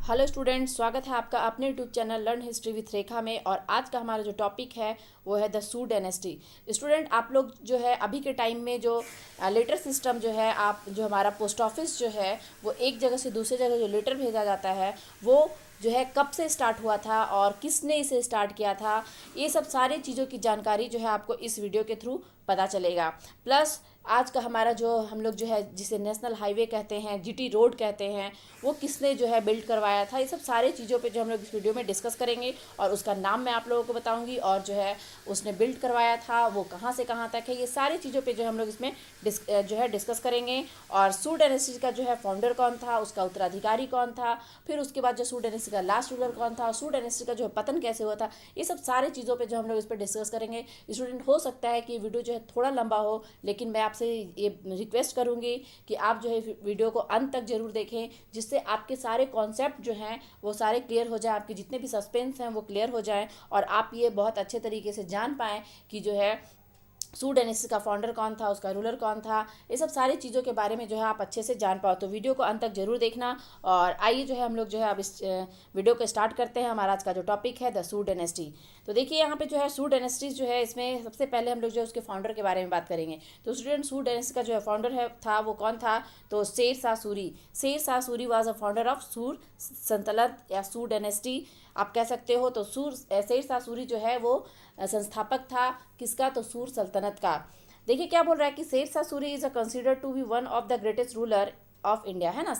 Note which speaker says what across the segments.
Speaker 1: Hello student, स्वागत है आपका अपने YouTube channel learn history with Rekha में। और आज का हमारा जो टॉपिक है वो है द सू डायनेस्टी। स्टूडेंट, आप लोग जो है अभी के टाइम में जो लेटर सिस्टम जो है, आप जो हमारा पोस्ट ऑफिस जो है वो एक जगह से दूसरी जगह जो लेटर भेजा जाता है वो जो है कब से स्टार्ट हुआ था और किसने इसे स्टार्ट किया था, ये सब सारी चीज़ों की जानकारी जो है आपको इस वीडियो के थ्रू पता चलेगा। प्लस आज का हमारा जो हम लोग जो है जिसे नेशनल हाईवे कहते हैं, जीटी रोड कहते हैं, वो किसने जो है बिल्ड करवाया था, ये सब सारे चीज़ों पे जो हम लोग इस वीडियो में डिस्कस करेंगे। और उसका नाम मैं आप लोगों को बताऊंगी और जो है उसने बिल्ड करवाया था वो कहाँ से कहाँ तक है, ये सारी चीज़ों पे जो हम लोग इसमें जो है डिस्कस करेंगे। और सू डायनेस्टी का जो है फाउंडर कौन था, उसका उत्तराधिकारी कौन था, फिर उसके बाद जो सू डायनेस्टी का लास्ट रूलर कौन था, सू डायनेस्टी का जो है पतन कैसे हुआ था, ये सब सारी चीज़ों पर जो हम लोग इस पर डिस्कस करेंगे। स्टूडेंट, हो सकता है कि वीडियो जो है थोड़ा लंबा हो, लेकिन मैं आपसे ये रिक्वेस्ट करूंगी कि आप जो है वीडियो को अंत तक जरूर देखें, जिससे आपके सारे कॉन्सेप्ट जो हैं वो सारे क्लियर हो जाए, आपके जितने भी सस्पेंस हैं वो क्लियर हो जाएं और आप ये बहुत अच्छे तरीके से जान पाएँ कि जो है सू डायनेस्टी का फाउंडर कौन था, उसका रूलर कौन था, ये सब सारी चीज़ों के बारे में जो है आप अच्छे से जान पाओ। तो वीडियो को अंत तक जरूर देखना। और आइए जो है हम लोग जो है अब इस वीडियो को स्टार्ट करते हैं। हमारा आज का जो टॉपिक है द सू डायनेस्टी। तो देखिए यहाँ पे जो है सू डायनेस्टी जो है, इसमें सबसे पहले हम लोग जो है उसके फाउंडर के बारे में बात करेंगे। तो स्टूडेंट, सू डायनेस्टी का जो है फाउंडर है था वो कौन था, तो शेर शाह सूरी। शेर Shah Suri was a founder of सूर सल्तनत या सू डायनेस्टी आप कह सकते हो। तो शेर शाह सूरी जो है वो संस्थापक था किसका, तो सूर सल्तनत का। देखिए क्या बोल रहा है कि Sher Shah Suri is a consider to be one of the greatest ruler of India, है ना।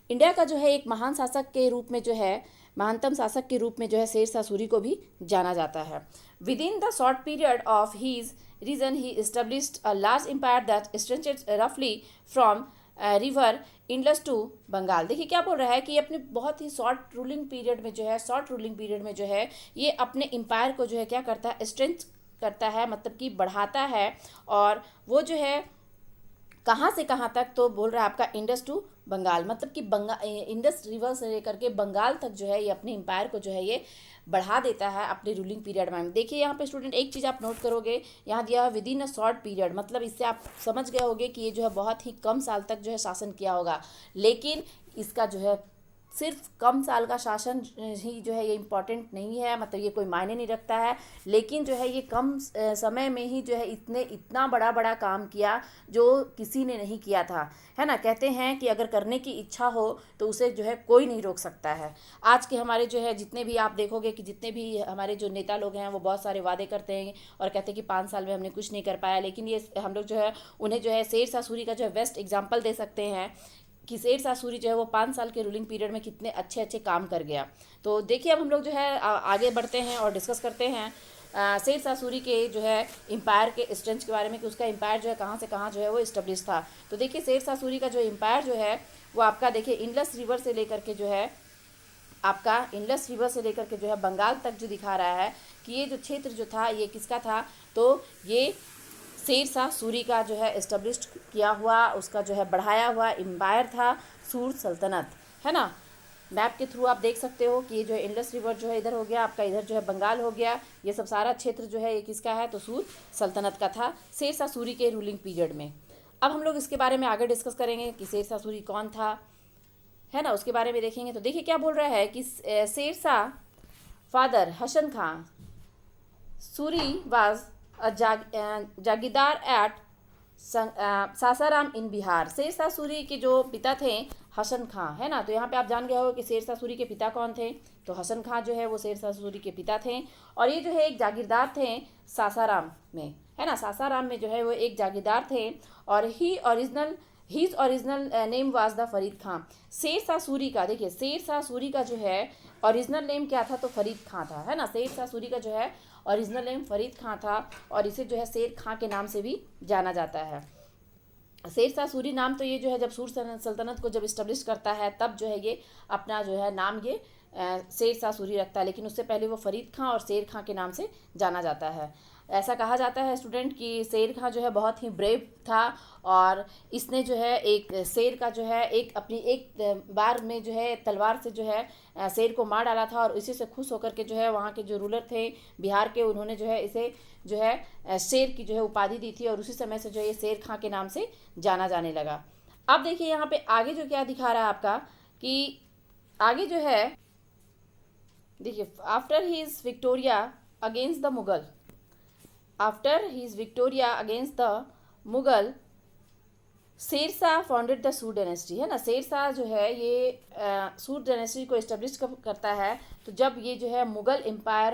Speaker 1: इंडिया का जो है एक महान शासक के रूप में जो है, महानतम शासक के रूप में जो है शेर शाह सूरी को भी जाना जाता है। Within the short period of his region he established a large empire that stretched रफली from river Indus to Bengal. देखिए क्या बोल रहा है कि अपने बहुत ही शॉर्ट रूलिंग पीरियड में जो है, शॉर्ट रूलिंग पीरियड में जो है ये अपने एम्पायर को जो है क्या करता है, स्ट्रेंथ करता है, मतलब कि बढ़ाता है। और वो जो है कहाँ से कहाँ तक, तो बोल रहा है आपका इंडस टू बंगाल, मतलब कि इंडस रिवर से लेकर के बंगाल तक जो है ये अपने एम्पायर को जो है ये बढ़ा देता है अपने रूलिंग पीरियड में। देखिए यहाँ पे स्टूडेंट एक चीज़ आप नोट करोगे, यहाँ दिया है with in a short period, मतलब इससे आप समझ गए होंगे कि ये जो है बहुत ही कम साल तक जो है शासन किया होगा। लेकिन इसका जो है सिर्फ कम साल का शासन ही जो है ये इम्पॉर्टेंट नहीं है, मतलब ये कोई मायने नहीं रखता है। लेकिन जो है ये कम समय में ही जो है इतना बड़ा बड़ा काम किया जो किसी ने नहीं किया था, है ना। कहते हैं कि अगर करने की इच्छा हो तो उसे जो है कोई नहीं रोक सकता है। आज के हमारे जो है जितने भी आप देखोगे कि जितने भी हमारे जो नेता लोग हैं वो बहुत सारे वादे करते हैं और कहते हैं कि 5 साल में हमने कुछ नहीं कर पाया। लेकिन ये हम लोग जो है उन्हें जो है शेर शाह सूरी का जो है बेस्ट एग्जाम्पल दे सकते हैं कि शेर शाह सूरी जो है वो 5 साल के रूलिंग पीरियड में कितने अच्छे अच्छे काम कर गया। तो देखिए अब हम लोग जो है आगे बढ़ते हैं और डिस्कस करते हैं शेर शाह सूरी के जो है एम्पायर के स्ट्रेंथ के बारे में, कि उसका एम्पायर जो है कहाँ से कहाँ जो है वो इस्टेब्लिश था। तो देखिए शेर शाह सूरी का जो एम्पायर जो है वो आपका देखिए इंडस रिवर से लेकर के जो है आपका इंडस रिवर से लेकर के जो है बंगाल तक जो दिखा रहा है कि ये जो क्षेत्र जो था ये किसका था, तो ये शेर शाह सूरी का जो है इस्टेब्लिश किया हुआ, उसका जो है बढ़ाया हुआ एम्पायर था सूर सल्तनत, है ना। मैप के थ्रू आप देख सकते हो कि ये जो है इंडस रिवर जो है इधर हो गया आपका, इधर जो है बंगाल हो गया, ये सब सारा क्षेत्र जो है ये किसका है, तो सूर सल्तनत का था शेर शाह सूरी के रूलिंग पीरियड में। अब हम लोग इसके बारे में आगे डिस्कस करेंगे कि शेर शाह सूरी कौन था, है ना, उसके बारे में देखेंगे। तो देखिए क्या बोल रहा है कि Sher Shah father Hasan Khan Suri was jagirdar at Sasaram in Bihar. Sher Shah Suri के जो पिता थे हसन खां, है ना। तो यहाँ पे आप जान गए हो कि शेर शाह सूरी के पिता कौन थे, तो हसन खां जो है वो शेर शाह सूरी के पिता थे। और ये जो है एक जागीरदार थे सासाराम में, है ना, सासाराम में जो है वो एक जागीरदार थे। और his original name was the Farid Khan. Sher Shah Suri का, देखिए शेर शाह सूरी का जो है ओरिजिनल नेम क्या था, तो फरीद खां था, है ना। शेर शाह सूरी का जो है ओरिजिनल नेम फरीद खां था और इसे जो है शेर खां के नाम से भी जाना जाता है। शेर शाह सूरी नाम तो ये जो है जब सूर सल्तनत को जब इस्टेब्लिश करता है तब जो है ये अपना जो है नाम ये शेर शाह सूरी रखता है, लेकिन उससे पहले वो फरीद खां और शेर खां के नाम से जाना जाता है। ऐसा कहा जाता है स्टूडेंट कि शेर खां जो है बहुत ही ब्रेव था और इसने जो है एक शेर का जो है एक अपनी एक बार में जो है तलवार से जो है शेर को मार डाला था। और इसी से खुश होकर के जो है वहाँ के जो रूलर थे बिहार के, उन्होंने जो है इसे जो है शेर की जो है उपाधि दी थी और उसी समय से जो है ये शेर खां के नाम से जाना जाने लगा। अब देखिए यहाँ पे आगे जो क्या दिखा रहा है आपका कि आगे जो है देखिए, after his victory against the Mughal, after his victory against the Mughal, Sher Shah founded the Sur dynasty, है ना। शेरशाह जो है ये सूट डायनेस्टी को इस्टेब्लिश करता है। तो जब ये जो है मुगल एम्पायर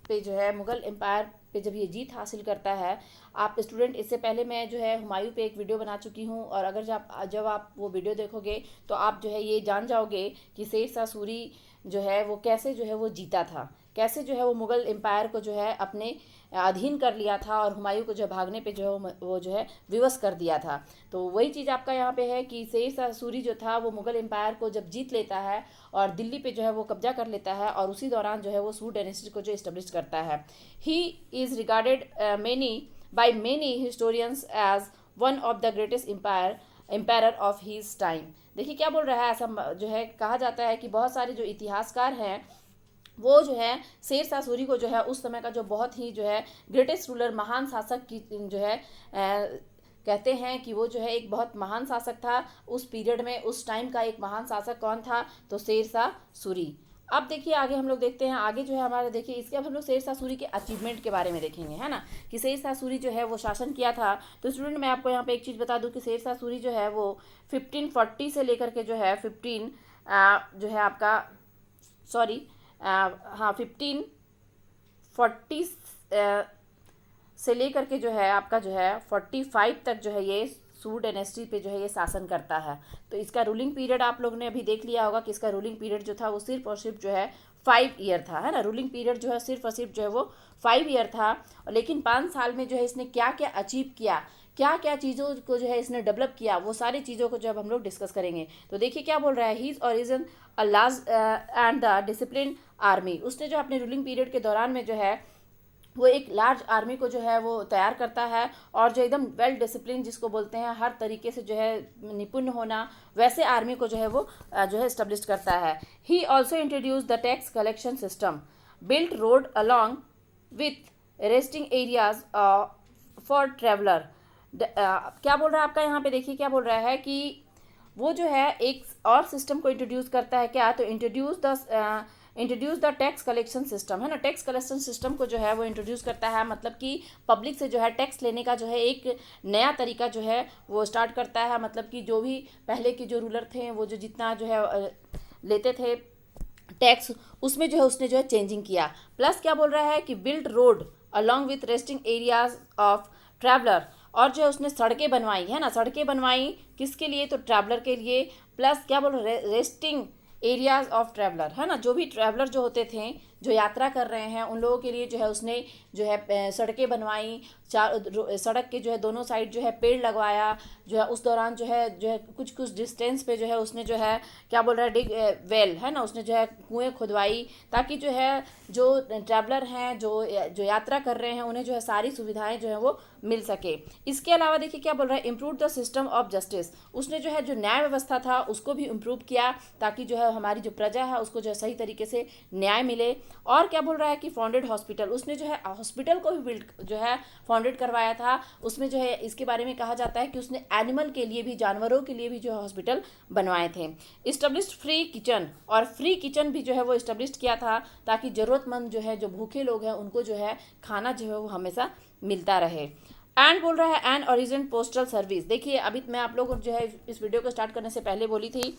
Speaker 1: पे जो है, मुगल एम्पायर पे जब ये जीत हासिल करता है, आप स्टूडेंट, इससे पहले मैं जो है हुमायूं पे एक वीडियो बना चुकी हूँ, और अगर जब आप वो वीडियो देखोगे तो आप जो है ये जान जाओगे कि शेरशाह सूरी जो है वो कैसे जो है वो जीता था, कैसे जो है वो मुगल एम्पायर को जो है अपने अधीन कर लिया था, और हुमायूं को जो भागने पे जो है वो जो है विवश कर दिया था। तो वही चीज़ आपका यहाँ पे है कि शेरशाह सूरी जो था वो मुगल एम्पायर को जब जीत लेता है और दिल्ली पे जो है वो कब्जा कर लेता है, और उसी दौरान जो है वो सूट डायनेस्टी को जो इस्टेब्लिश करता है। He is regarded by many historians as one of the greatest empire of his time. देखिए क्या बोल रहा है, ऐसा जो है कहा जाता है कि बहुत सारे जो इतिहासकार हैं वो जो है शेरशाह सूरी को जो है उस समय का जो बहुत ही जो है ग्रेटेस्ट रूलर, महान शासक की जो है कहते हैं कि वो जो है एक बहुत महान शासक था उस पीरियड में। उस टाइम का एक महान शासक कौन था, तो शेरशाह सूरी। अब देखिए आगे हम लोग देखते हैं, आगे जो है हमारे देखिए इसके अब हम लोग शेरशाह सूरी के अचीवमेंट के बारे में देखेंगे, है ना, कि शेरशाह सूरी जो है वो शासन किया था। तो स्टूडेंट मैं आपको यहाँ पे एक चीज़ बता दूँ कि शेरशाह सूरी जो है वो 1540 से लेकर के जो है 15 जो है आपका सॉरी हाँ 1540 से लेकर के जो है आपका जो है 45 तक जो है ये सूट डायनेस्टी पे जो है ये शासन करता है। तो इसका रूलिंग पीरियड आप लोग ने अभी देख लिया होगा कि इसका रूलिंग पीरियड जो था वो सिर्फ और सिर्फ जो है 5 ईयर था, है ना। रूलिंग पीरियड जो है सिर्फ और सिर्फ जो है वो 5 ईयर था, लेकिन 5 साल में जो है इसने क्या क्या अचीव किया, क्या क्या चीज़ों को जो है इसने डेवलप किया, वो सारी चीज़ों को जब हम लोग डिस्कस करेंगे। तो देखिए क्या बोल रहा है, his origin a large and the discipline army. उसने जो अपने रूलिंग पीरियड के दौरान में जो है वो एक लार्ज आर्मी को जो है वो तैयार करता है, और जो एकदम वेल डिसिप्लिन जिसको बोलते हैं हर तरीके से जो है निपुण होना, वैसे आर्मी को जो है वो जो है इस्टेब्लिश करता है। He also introduce the tax collection system, built road along with resting areas for traveller. क्या बोल रहा है आपका यहाँ पे, देखिए क्या बोल रहा है कि वो जो है एक और सिस्टम को इंट्रोड्यूस करता है, क्या, तो introduce the tax collection system, है ना। टैक्स कलेक्शन सिस्टम को जो है वो इंट्रोड्यूस करता है, मतलब कि पब्लिक से जो है टैक्स लेने का जो है एक नया तरीका जो है वो स्टार्ट करता है। मतलब कि जो भी पहले के जो रूलर थे वो जो जितना जो है लेते थे टैक्स, उसमें जो है उसने जो है चेंजिंग किया। प्लस क्या बोल रहा है कि build road along with resting areas of traveller, और जो है उसने सड़कें बनवाई, है ना, सड़कें बनवाई किसके लिए, तो ट्रैवलर के लिए। प्लस क्या बोल रहे, रेस्टिंग एरियाज ऑफ ट्रैवलर, है ना, जो भी ट्रैवलर जो होते थे जो यात्रा कर रहे हैं उन लोगों के लिए जो है उसने जो है सड़कें बनवाई, सड़क के जो है दोनों साइड जो है पेड़ लगवाया, जो है उस दौरान जो है कुछ कुछ डिस्टेंस पे जो है उसने जो है क्या बोल रहा है डिग वेल, है ना, उसने जो है कुएँ खुदवाई, ताकि जो है जो ट्रैवलर हैं जो यात्रा कर रहे हैं उन्हें जो है सारी सुविधाएं जो है वो मिल सके। इसके अलावा देखिए क्या बोल रहा है, improve the system of justice. उसने जो है जो न्याय व्यवस्था था उसको भी इम्प्रूव किया, ताकि जो है हमारी जो प्रजा है उसको जो है सही तरीके से न्याय मिले। और क्या बोल रहा है कि फाउंडेड हॉस्पिटल, उसने जो है हॉस्पिटल को भी बिल्ड जो है फाउंडेड करवाया था। उसमें जो है इसके बारे में कहा जाता है कि उसने एनिमल के लिए भी, जानवरों के लिए भी जो है हॉस्पिटल बनवाए थे। इस्टेब्लिश्ड फ्री किचन, और फ्री किचन भी जो है वो इस्टेब्लिश किया था, ताकि ज़रूरतमंद जो है जो भूखे लोग हैं उनको जो है खाना जो है वो हमेशा मिलता रहे। एंड बोल रहा है एंड ओरिजिन पोस्टल सर्विस। देखिए अभी मैं आप लोग जो है इस वीडियो को स्टार्ट करने से पहले बोली थी,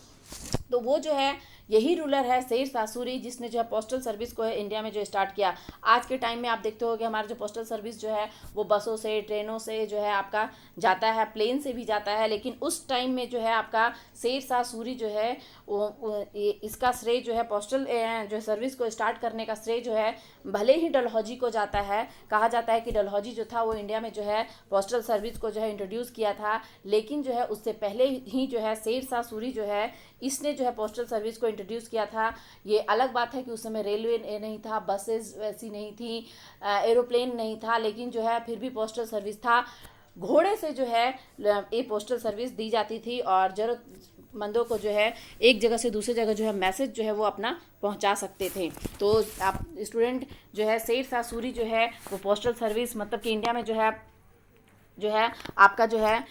Speaker 1: तो वो जो है यही रूलर है शेरशाह सूरी, जिसने जो है पोस्टल सर्विस को है इंडिया में जो स्टार्ट किया। आज के टाइम में आप देखते हो कि हमारा जो पोस्टल सर्विस जो है वो बसों से, ट्रेनों से जो है आपका जाता है, प्लेन से भी जाता है, लेकिन उस टाइम में जो है आपका शेरशाह सूरी जो है इसका श्रेय जो है पोस्टल जो सर्विस को स्टार्ट करने का श्रेय जो है भले ही डलहौजी को जाता है। कहा जाता है कि डलहौजी जो था वो इंडिया में जो है पोस्टल सर्विस को जो है इंट्रोड्यूस किया था, लेकिन जो है उससे पहले ही जो है शेरशाह सूरी जो है इसने जो है पोस्टल सर्विस को इंट्रोड्यूस किया था। ये अलग बात है कि उस समय रेलवे नहीं था, बसेस वैसी नहीं थी, एरोप्लेन नहीं था, लेकिन जो है फिर भी पोस्टल सर्विस था। घोड़े से जो है ये पोस्टल सर्विस दी जाती थी, और ज़रूरतमंदों को जो है एक जगह से दूसरी जगह जो है मैसेज जो है वो अपना पहुंचा सकते थे। तो आप स्टूडेंट जो है शेरशाह सूरी जो है वो पोस्टल सर्विस मतलब कि इंडिया में जो है आपका जो है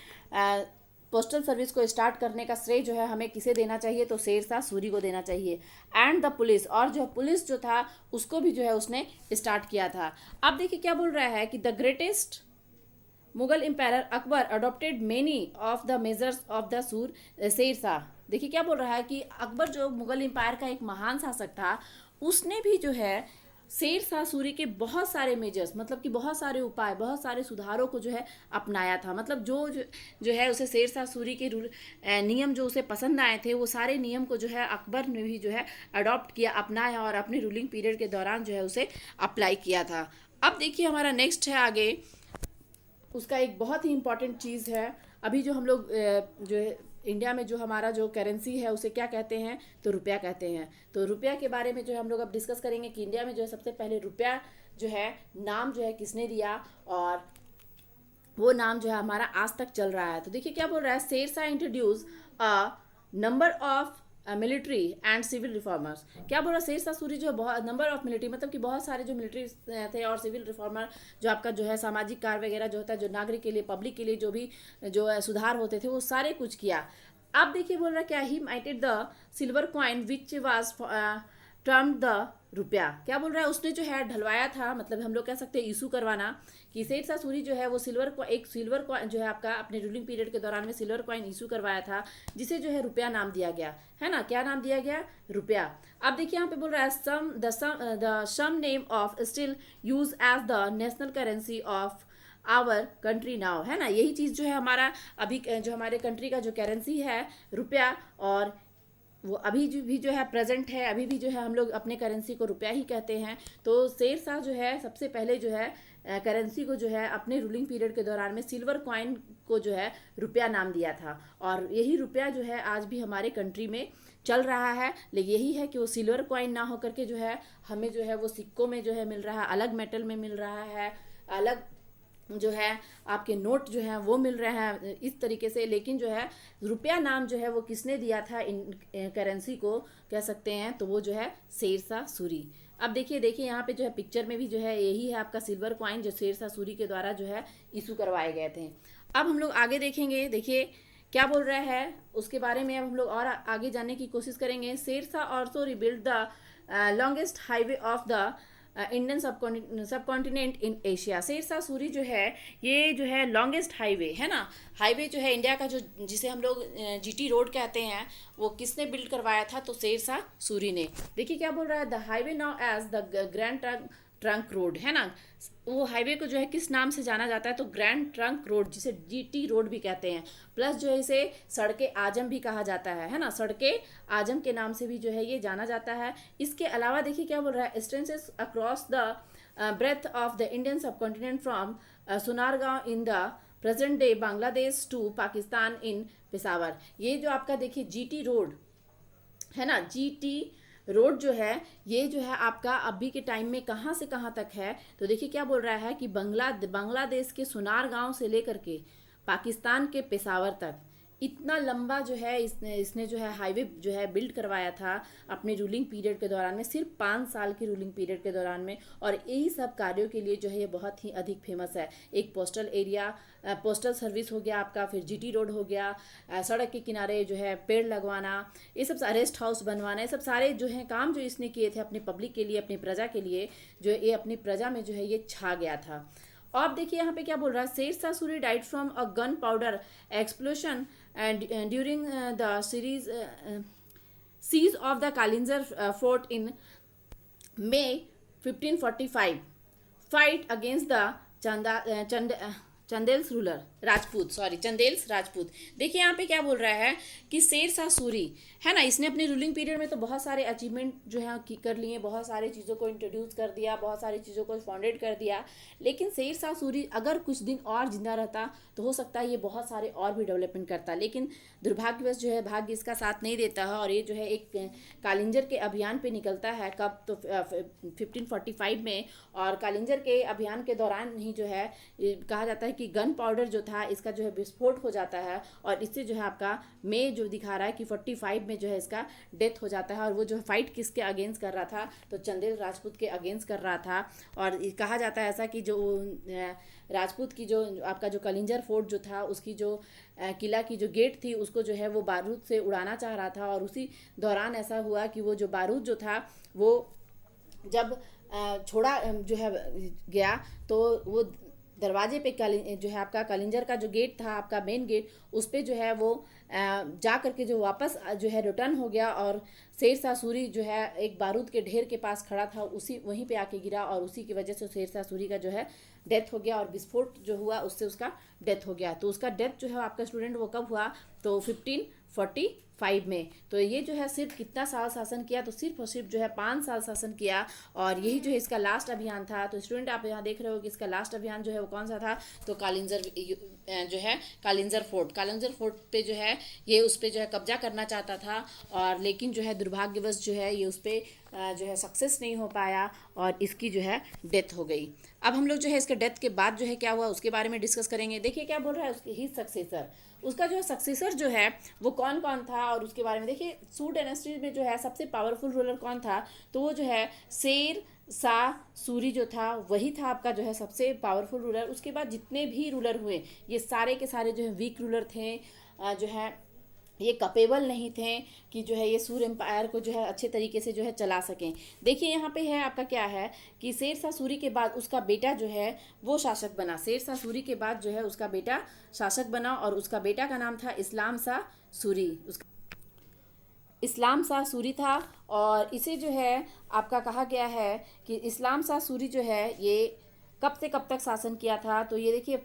Speaker 1: पोस्टल सर्विस को स्टार्ट करने का श्रेय जो है हमें किसे देना चाहिए, तो शेरशाह सूरी को देना चाहिए। एंड द पुलिस, और जो पुलिस जो था उसको भी जो है उसने स्टार्ट किया था। अब देखिए क्या बोल रहा है कि the greatest Mughal empire Akbar adopted many of the measures of the Sher Shah. देखिए क्या बोल रहा है कि अकबर जो मुगल एम्पायर का एक महान शासक था, उसने भी जो है शेरशाह सूरी के बहुत सारे मेजर्स, मतलब कि बहुत सारे उपाय, बहुत सारे सुधारों को जो है अपनाया था। मतलब जो है उसे शेरशाह सूरी के नियम जो उसे पसंद आए थे, वो सारे नियम को जो है अकबर ने भी जो है अडॉप्ट किया, अपनाया और अपने रूलिंग पीरियड के दौरान जो है उसे अप्लाई किया था। अब देखिए हमारा नेक्स्ट है आगे, उसका एक बहुत ही इम्पॉर्टेंट चीज़ है। अभी जो हम लोग जो है इंडिया में जो हमारा जो करेंसी है उसे क्या कहते हैं, तो रुपया कहते हैं। तो रुपया के बारे में जो हम लोग अब डिस्कस करेंगे कि इंडिया में जो है सबसे पहले रुपया जो है नाम जो है किसने दिया, और वो नाम जो है हमारा आज तक चल रहा है। तो देखिए क्या बोल रहा है, Sher Shah introduce a number of military and civil reformers. क्या बोल रहा है, शेरशाह सूरी जो है बहुत नंबर ऑफ मिलिट्री, मतलब कि बहुत सारे जो मिलिट्री थे और सिविल रिफॉर्मर जो आपका जो है सामाजिक कार्य वगैरह जो होता है, जो नागरिक के लिए, पब्लिक के लिए जो भी जो है सुधार होते थे, वो सारे कुछ किया। अब देखिए बोल रहा है क्या, he minted the silver coin which was term the rupiya. क्या बोल रहा है, उसने जो है ढलवाया था, मतलब हम लोग कह सकते हैं इशू करवाना, कि शेरशाह सूरी जो है वो एक सिल्वर कॉइन जो है आपका अपने रूलिंग पीरियड के दौरान में सिल्वर कॉइन इशू करवाया था, जिसे जो है रुपया नाम दिया गया है ना। क्या नाम दिया गया, रुपया। अब देखिए यहाँ पे बोल रहा है the some name of still use as the national currency of our country now, है ना। यही चीज़ जो है हमारा अभी जो हमारे कंट्री का जो करेंसी है रुपया, और वो अभी भी जो है प्रेजेंट है, अभी भी जो है हम लोग अपने करेंसी को रुपया ही कहते हैं। तो शेरशाह जो है सबसे पहले जो है करेंसी को जो है अपने रूलिंग पीरियड के दौरान में सिल्वर कॉइन को जो है रुपया नाम दिया था, और यही रुपया जो है आज भी हमारे कंट्री में चल रहा है। लेकिन यही है कि वो सिल्वर कॉइन ना होकर के जो है हमें जो है वो सिक्कों में जो है मिल रहा है, अलग मेटल में मिल रहा है, अलग जो है आपके नोट जो हैं वो मिल रहे हैं इस तरीके से। लेकिन जो है रुपया नाम जो है वो किसने दिया था इन करेंसी को, कह सकते हैं, तो वो जो है शेरशाह सूरी। अब देखिए यहाँ पे जो है पिक्चर में भी जो है यही है आपका सिल्वर कॉइन जो शेरशाह सूरी के द्वारा जो है इशू करवाए गए थे। अब हम लोग आगे देखेंगे, देखिए क्या बोल रहा है उसके बारे में अब हम लोग और आगे जानने की कोशिश करेंगे। Sher Shah also rebuild the longest highway of the Indian subcontinent in Asia. Sher Shah Suri जो है ये जो है लॉन्गेस्ट हाईवे है ना, हाईवे जो है इंडिया का जो जिसे हम लोग जीटी रोड कहते हैं, वो किसने बिल्ड करवाया था, तो शेरशाह सूरी ने। देखिए क्या बोल रहा है, the highway now as the grand trunk road, है ना। वो हाईवे को जो है किस नाम से जाना जाता है, तो ग्रैंड ट्रंक रोड, जिसे जीटी रोड भी कहते हैं, प्लस जो है इसे सड़के आजम भी कहा जाता है ना, सड़के आजम के नाम से भी जो है ये जाना जाता है। इसके अलावा देखिए क्या बोल रहा है, stretches across the breath of the Indian subcontinent from Sonargaon in the present day Bangladesh to Pakistan in Peshawar. ये जो आपका देखिए जीटी रोड है ना, जीटी रोड जो है ये जो है आपका अभी के टाइम में कहाँ से कहाँ तक है, तो देखिए क्या बोल रहा है कि बांग्लादेश के सुनार गांव से लेकर के पाकिस्तान के पेशावर तक इतना लंबा जो है इसने जो है हाईवे जो है बिल्ड करवाया था अपने रूलिंग पीरियड के दौरान में, सिर्फ 5 साल के रूलिंग पीरियड के दौरान में। और यही सब कार्यों के लिए जो है ये बहुत ही अधिक फेमस है। एक पोस्टल एरिया, पोस्टल सर्विस हो गया आपका, फिर जीटी रोड हो गया, सड़क के किनारे जो है पेड़ लगवाना, ये सब रेस्ट हाउस बनवाना, ये सब सारे जो है काम जो इसने किए थे अपने पब्लिक के लिए, अपनी प्रजा के लिए, जो ये अपनी प्रजा में जो है ये छा गया था। अब देखिए यहाँ पे क्या बोल रहा है, Sher Shah Suri died from a gunpowder explosion and during the siege of the Kalinjar fort in May 1545 fight against the Chandels ruler Chandels Rajput. देखिए यहाँ पे क्या बोल रहा है कि शेरशाह सूरी है ना, इसने अपने रूलिंग पीरियड में तो बहुत सारे अचीवमेंट जो है कर लिए, बहुत सारे चीज़ों को इंट्रोड्यूस कर दिया, बहुत सारी चीज़ों को फाउंडेड कर दिया। लेकिन शेरशाह सूरी अगर कुछ दिन और जिंदा रहता तो हो सकता है ये बहुत सारे और भी डेवलपमेंट करता, लेकिन दुर्भाग्यवश जो है भाग्य इसका साथ नहीं देता है, और ये जो है एक कालिंजर के अभियान पे निकलता है, कब तो 1545 में। और कालिंजर के अभियान के दौरान ही जो है कहा जाता है कि कि गन पाउडर जो था इसका जो है विस्फोट हो जाता है और इससे जो है आपका मई जो दिखा रहा है कि 45 में जो है इसका डेथ हो जाता है। और वो जो फाइट किसके अगेंस्ट कर रहा था, तो चंदेल राजपूत के अगेंस्ट कर रहा था। और कहा जाता है ऐसा कि जो राजपूत की जो आपका जो कलिंजर फोर्ट जो था उसकी जो किला की जो गेट थी उसको जो है वो बारूद से उड़ाना चाह रहा था। और उसी दौरान ऐसा हुआ कि वो जो बारूद जो था वो जब छोड़ा जो है गया तो वो दरवाजे पे जो है आपका कलिंजर का जो गेट था, आपका मेन गेट, उस पर जो है वो जा करके जो वापस जो है रिटर्न हो गया। और शेरशाह सूरी जो है एक बारूद के ढेर के पास खड़ा था, उसी वहीं पे आके गिरा और उसी की वजह से शेरशाह सूरी का जो है डेथ हो गया। और विस्फोट जो हुआ उससे उसका डेथ हो गया। तो उसका डेथ जो है आपका स्टूडेंट वो कब हुआ, तो 1545 में। तो ये जो है सिर्फ कितना साल शासन किया, तो सिर्फ और सिर्फ जो है 5 साल शासन किया। और यही जो है इसका लास्ट अभियान था। तो स्टूडेंट आप यहाँ देख रहे हो कि इसका लास्ट अभियान जो है वो कौन सा था, तो कालिंजर जो है कालिंजर फोर्ट पे जो है ये उस पर जो है कब्जा करना चाहता था। और लेकिन जो है दुर्भाग्यवश जो है ये उस पर जो है सक्सेस नहीं हो पाया और इसकी जो है डेथ हो गई। अब हम लोग जो है इसके डेथ के बाद जो है क्या हुआ उसके बारे में डिस्कस करेंगे। देखिए क्या बोल रहा है, उसके ही सक्सेसर, उसका जो है सक्सेसर जो है वो कौन कौन था और उसके बारे में देखिए। सू डायनेस्टी में जो है सबसे पावरफुल रूलर कौन था, तो वो जो है शेर शाह सूरी जो था वही था आपका जो है सबसे पावरफुल रूलर। उसके बाद जितने भी रूलर हुए ये सारे के सारे जो है वीक रूलर थे, जो है ये कैपेबल नहीं थे कि जो है ये सूर एम्पायर को जो है अच्छे तरीके से जो है चला सकें। देखिए यहाँ पे है आपका क्या है कि शेरशाह सूरी के बाद उसका बेटा जो है वो शासक बना। शेरशाह सूरी के बाद जो है उसका बेटा शासक बना और उसका बेटा का नाम था इस्लाम शाह सूरी। उसका इस्लाम शाह सूरी था। और इसे जो है आपका कहा गया है कि इस्लाम शाह सूरी जो है ये कब से कब तक शासन किया था, तो ये देखिए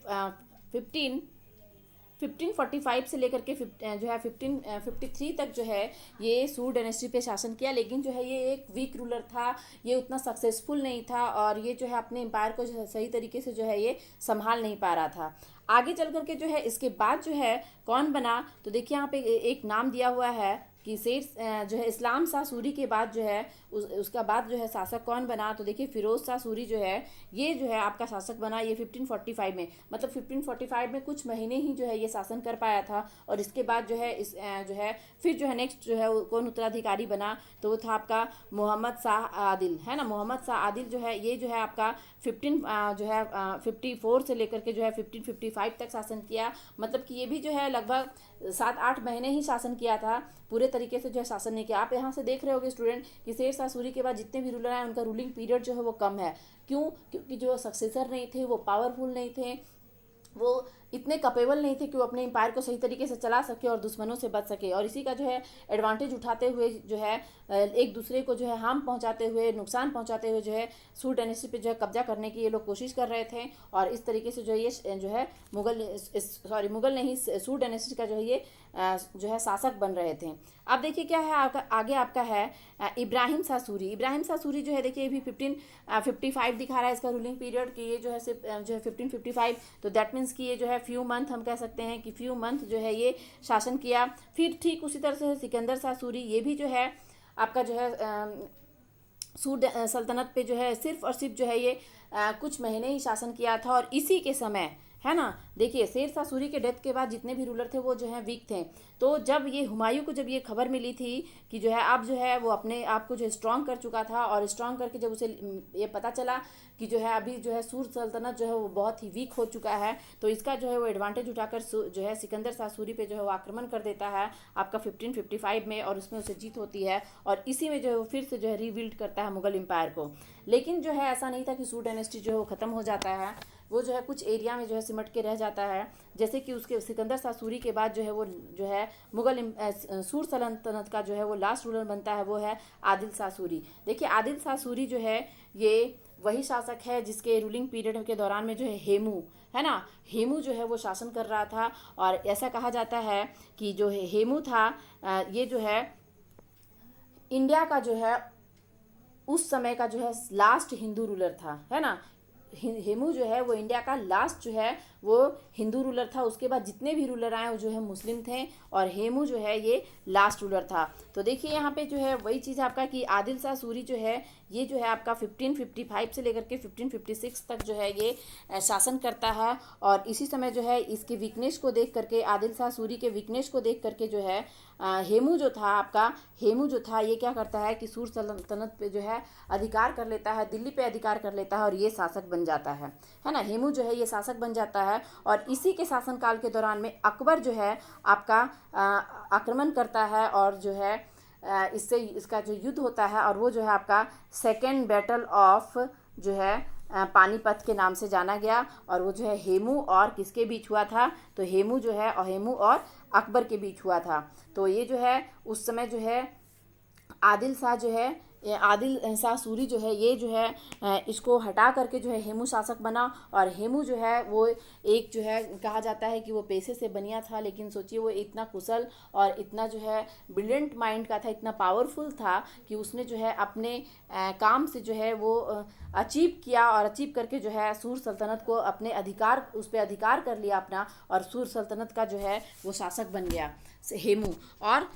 Speaker 1: 1545 से लेकर के जो है 1553 तक जो है ये सूर डायनेस्टी पे शासन किया। लेकिन जो है ये एक वीक रूलर था, ये उतना सक्सेसफुल नहीं था और ये जो है अपने एम्पायर को जो है सही तरीके से जो है ये संभाल नहीं पा रहा था। आगे चल करके जो है इसके बाद जो है कौन बना, तो देखिए यहाँ पे एक नाम दिया हुआ है कि शेर जो है इस्लाम शाह सूरी के बाद जो है उसका बाद जो है शासक कौन बना, तो देखिए फिरोज शाह सूरी जो है ये जो है आपका शासक बना ये 1545 में। मतलब 1545 में कुछ महीने ही जो है ये शासन कर पाया था। और इसके बाद जो है इस जो है फिर जो है नेक्स्ट जो है कौन उत्तराधिकारी बना, तो वो था आपका मोहम्मद शाह आदिल, है ना। मोहम्मद शाह आदिल जो है ये जो है आपका 54 से लेकर के जो है 1555 तक शासन किया। मतलब कि ये भी जो है लगभग 7-8 महीने ही शासन किया था, पूरे तरीके से जो है शासन नहीं किया। आप यहाँ से देख रहे होगे स्टूडेंट कि शेरशाह सूरी के बाद जितने भी रूलर आए उनका रूलिंग पीरियड जो है वो कम है। क्यों? क्योंकि जो सक्सेसर नहीं थे वो पावरफुल नहीं थे, वो इतने कैपेबल नहीं थे कि वो अपने एम्पायर को सही तरीके से चला सके और दुश्मनों से बच सके। और इसी का जो है एडवांटेज उठाते हुए जो है एक दूसरे को जो है हार्म पहुंचाते हुए, नुकसान पहुंचाते हुए जो है सूर डायनेस्टी पे जो है कब्जा करने की ये लोग कोशिश कर रहे थे। और इस तरीके से जो है ये जो है मुगल नहीं, सूर डायनेस्टी का जो है ये जो है शासक बन रहे थे। अब देखिए क्या है आगे आपका है इब्राहिम शाह सूरी। इब्राहिम शाह सूरी जो है देखिए ये भी 1555 दिखा रहा है इसका रूलिंग पीरियड कि ये जो है सिर्फ जो है 1555, तो दैट मीन्स कि ये जो है फ्यू मंथ, हम कह सकते हैं कि फ्यू मंथ जो है ये शासन किया। फिर ठीक उसी तरह से सिकंदर शाह सूरी, ये भी जो है आपका जो है सूर सल्तनत पे जो है सिर्फ और सिर्फ जो है ये कुछ महीने ही शासन किया था। और इसी के समय, है ना, देखिए शेरशाह सूरी के डेथ के बाद जितने भी रूलर थे वो जो है वीक थे। तो जब ये हुमायूं को जब ये खबर मिली थी कि जो है अब जो है वो अपने आप को जो स्ट्रॉन्ग कर चुका था, और स्ट्रॉन्ग करके जब उसे ये पता चला कि जो है अभी जो है सूर सल्तनत जो है वो बहुत ही वीक हो चुका है, तो इसका जो है वो एडवांटेज उठाकर जो है सिकंदर शाह सूरी पे जो है वो आक्रमण कर देता है आपका 1555 में, और उसमें उसे जीत होती है। और इसी में जो है वो फिर से जो है रीबिल्ड करता है मुगल एम्पायर को। लेकिन जो है ऐसा नहीं था कि सूर डायनेस्टी जो है वो ख़त्म हो जाता है, वो जो है कुछ एरिया में जो है सिमट के रह जाता है। जैसे कि उसके सिकंदर शाह सूरी के बाद जो है वो जो है मुगल सूर सल्तनत का जो है वो लास्ट रूलर बनता है, वो है आदिल शाह सूरी। देखिए आदिल शाह सूरी जो है ये वही शासक है जिसके रूलिंग पीरियड के दौरान में जो है हेमू, है ना, हेमू जो है वो शासन कर रहा था। और ऐसा कहा जाता है कि जो है हेमू था ये जो है इंडिया का जो है उस समय का जो है लास्ट हिंदू रूलर था, है ना। हेमू जो है वो इंडिया का लास्ट जो है वो हिंदू रूलर था। उसके बाद जितने भी रूलर आए वो जो है मुस्लिम थे, और हेमू जो है ये लास्ट रूलर था। तो देखिए यहाँ पे जो है वही चीज़ आपका कि आदिल शाह सूरी जो है ये जो है आपका 1555 से लेकर के 1556 तक जो है ये शासन करता है। और इसी समय जो है इसके वीकनेस को देख करके, आदिल शाह सूरी के वीकनेस को देख करके जो है हेमू जो था आपका, हेमू जो था ये क्या करता है कि सूर सल्तनत पे जो है अधिकार कर लेता है, दिल्ली पे अधिकार कर लेता है, और ये शासक बन जाता है ना। हेमू जो है ये शासक बन जाता है। और इसी के शासनकाल के दौरान में अकबर जो है आपका आक्रमण करता है, और जो है इससे इसका जो युद्ध होता है, और वो जो है आपका सेकेंड बैटल ऑफ जो है पानीपत के नाम से जाना गया। और वो जो है हेमू और किसके बीच हुआ था, तो हेमू जो है और हेमू और अकबर के बीच हुआ था। तो ये जो है उस समय जो है आदिल शाह जो है, ये आदिल शाह सूरी जो है ये जो है इसको हटा करके जो है हेमू शासक बना। और हेमू जो है वो एक जो है कहा जाता है कि वो पेशे से बनिया था, लेकिन सोचिए वो इतना कुशल और इतना जो है ब्रिलियंट माइंड का था, इतना पावरफुल था कि उसने जो है अपने काम से जो है वो अचीव किया, और अचीव करके जो है सूर सल्तनत को अपने अधिकार, उस पर अधिकार कर लिया अपना, और सूर सल्तनत का जो है वो शासक बन गया हेमू। और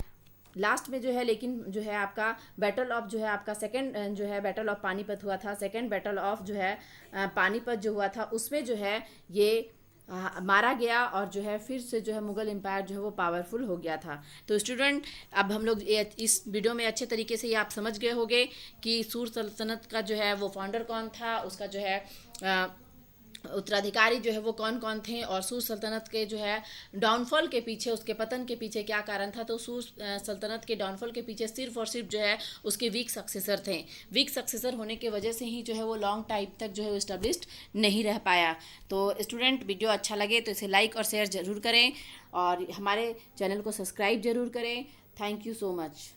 Speaker 1: लास्ट में जो है लेकिन जो है आपका बैटल ऑफ जो है आपका सेकेंड जो है बैटल ऑफ पानीपत हुआ था, सेकेंड बैटल ऑफ जो है पानीपत जो हुआ था उसमें जो है ये मारा गया, और जो है फिर से जो है मुग़ल एम्पायर जो है वो पावरफुल हो गया था। तो स्टूडेंट अब हम लोग इस वीडियो में अच्छे तरीके से ये आप समझ गए होंगे कि सूर सल्तनत का जो है वो फाउंडर कौन था, उसका जो है उत्तराधिकारी जो है वो कौन कौन थे, और सूर सल्तनत के जो है डाउनफॉल के पीछे, उसके पतन के पीछे क्या कारण था। तो सूर सल्तनत के डाउनफॉल के पीछे सिर्फ और सिर्फ जो है उसके वीक सक्सेसर थे। वीक सक्सेसर होने की वजह से ही जो है वो लॉन्ग टाइम तक जो है वो इस्टेब्लिश्ड नहीं रह पाया। तो स्टूडेंट वीडियो अच्छा लगे तो इसे लाइक और शेयर ज़रूर करें, और हमारे चैनल को सब्सक्राइब ज़रूर करें। Thank you so much.